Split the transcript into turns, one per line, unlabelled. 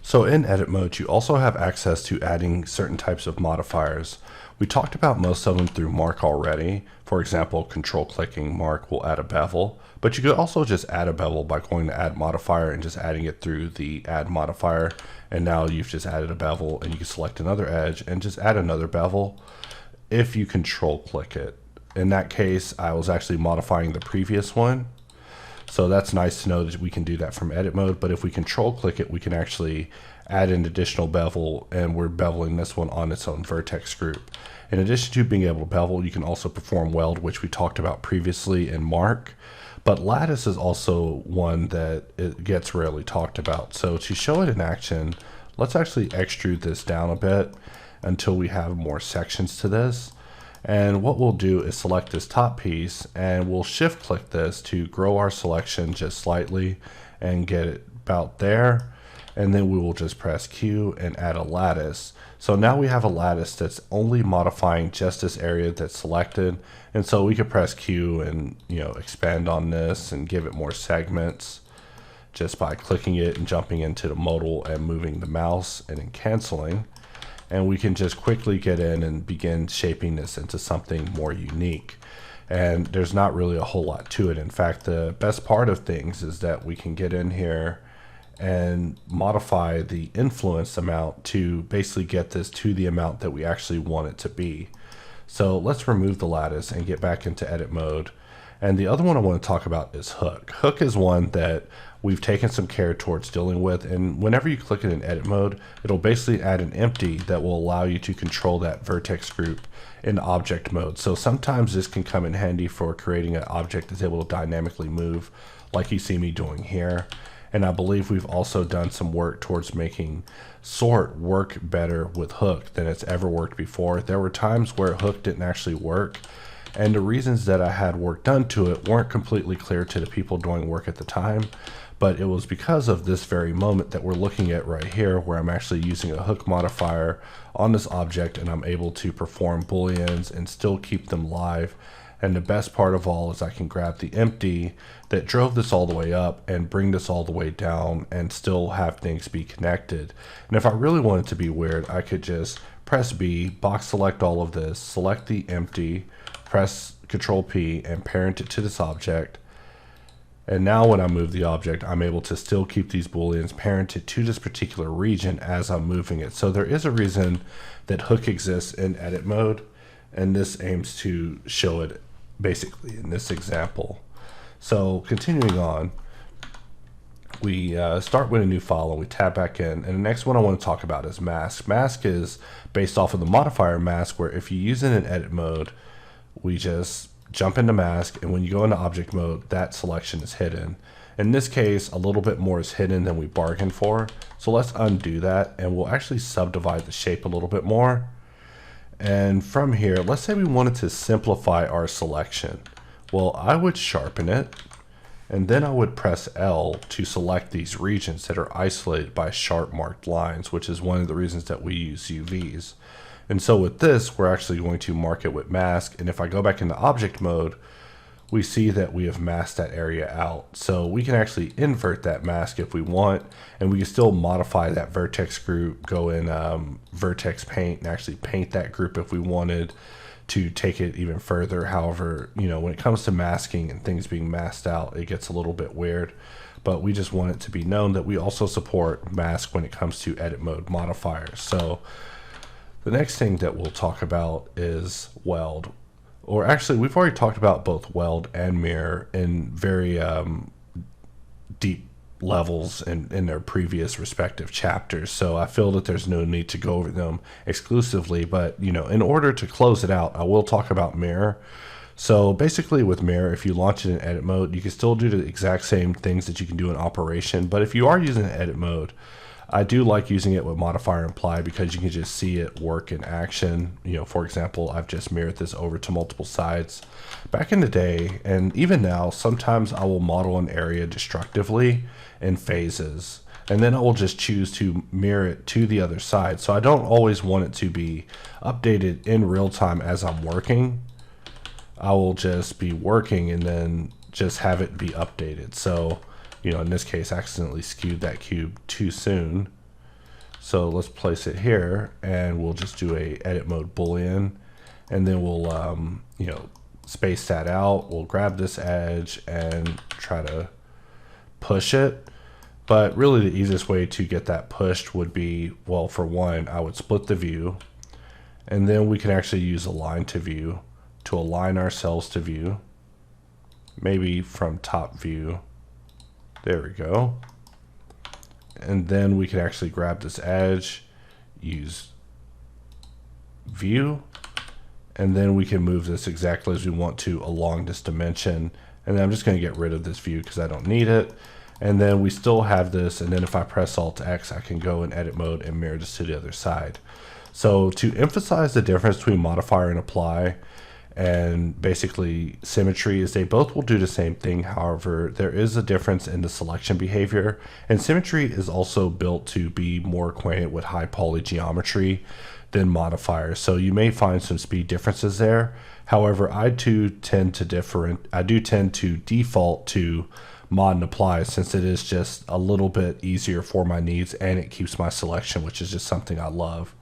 So in edit mode, you also have access to adding certain types of modifiers. We talked about most of them through Mark already. For example, control clicking Mark will add a bevel, but you could also just add a bevel by going to add modifier and just adding it through the add modifier. And now you've just added a bevel, and you can select another edge and just add another bevel if you control click it. In that case, I was actually modifying the previous one. So that's nice to know that we can do that from edit mode, but if we control click it, we can actually add an additional bevel, and we're beveling this one on its own vertex group. In addition to being able to bevel, you can also perform weld, which we talked about previously in Mark, but lattice is also one that it gets rarely talked about. So to show it in action, let's actually extrude this down a bit until we have more sections to this. And what we'll do is select this top piece, and we'll shift click this to grow our selection just slightly and get it about there. And then we will just press Q and add a lattice. So now we have a lattice that's only modifying just this area that's selected. And so we could press Q and expand on this and give it more segments just by clicking it and jumping into the modal and moving the mouse and then canceling. And we can just quickly get in and begin shaping this into something more unique. And there's not really a whole lot to it. In fact, the best part of things is that we can get in here and modify the influence amount to basically get this to the amount that we actually want it to be. So let's remove the lattice and get back into edit mode. And the other one I want to talk about is hook. Hook is one that we've taken some care towards dealing with, and whenever you click it in edit mode, it'll basically add an empty that will allow you to control that vertex group in object mode. So sometimes this can come in handy for creating an object that's able to dynamically move, like you see me doing here. And I believe we've also done some work towards making sort work better with hook than it's ever worked before. There were times where hook didn't actually work, and the reasons that I had work done to it weren't completely clear to the people doing work at the time. But it was because of this very moment that we're looking at right here, where I'm actually using a hook modifier on this object, and I'm able to perform booleans and still keep them live. And the best part of all is I can grab the empty that drove this all the way up and bring this all the way down and still have things be connected. And if I really wanted to be weird, I could just press B, box select all of this, select the empty, press Control P and parent it to this object. And now when I move the object, I'm able to still keep these booleans parented to this particular region as I'm moving it. So there is a reason that hook exists in edit mode, and this aims to show it basically in this example. So continuing on, we start with a new file and we tab back in, and the next one I want to talk about is mask. Mask is based off of the modifier mask, where if you use it in edit mode, we just jump into mask, and when you go into object mode, that selection is hidden. In this case, a little bit more is hidden than we bargained for. So let's undo that, and we'll actually subdivide the shape a little bit more. And from here, let's say we wanted to simplify our selection. Well, I would sharpen it, and then I would press L to select these regions that are isolated by sharp marked lines, which is one of the reasons that we use UVs. And so with this, we're actually going to mark it with mask. And if I go back into object mode, we see that we have masked that area out. So we can actually invert that mask if we want, and we can still modify that vertex group, go in vertex paint and actually paint that group if we wanted to take it even further. However, when it comes to masking and things being masked out, it gets a little bit weird. But we just want it to be known that we also support mask when it comes to edit mode modifiers. So the next thing that we'll talk about is weld. Or actually, we've already talked about both weld and mirror in very deep levels in their previous respective chapters. So I feel that there's no need to go over them exclusively. But, in order to close it out, I will talk about mirror. So basically with mirror, if you launch it in edit mode, you can still do the exact same things that you can do in operation. But if you are using edit mode, I do like using it with modifier imply, because you can just see it work in action. For example, I've just mirrored this over to multiple sides. Back in the day, and even now, sometimes I will model an area destructively in phases, and then I will just choose to mirror it to the other side. So I don't always want it to be updated in real time as I'm working. I will just be working and then just have it be updated. So in this case, I accidentally skewed that cube too soon. So let's place it here, and we'll just do a edit mode boolean, and then we'll space that out. We'll grab this edge and try to push it. But really the easiest way to get that pushed would be, well, for one, I would split the view, and then we can actually use align to view to align ourselves to view, maybe from top view. There we go. And then we can actually grab this edge, use view, and then we can move this exactly as we want to along this dimension. And then I'm just going to get rid of this view because I don't need it. And then we still have this, and then if I press Alt X, I can go in edit mode and mirror this to the other side. So to emphasize the difference between modifier and apply and basically symmetry is they both will do the same thing. However, there is a difference in the selection behavior, and symmetry is also built to be more acquainted with high poly geometry than modifiers. So you may find some speed differences there. However, I do tend to default to mod and apply, since it is just a little bit easier for my needs and it keeps my selection, which is just something I love.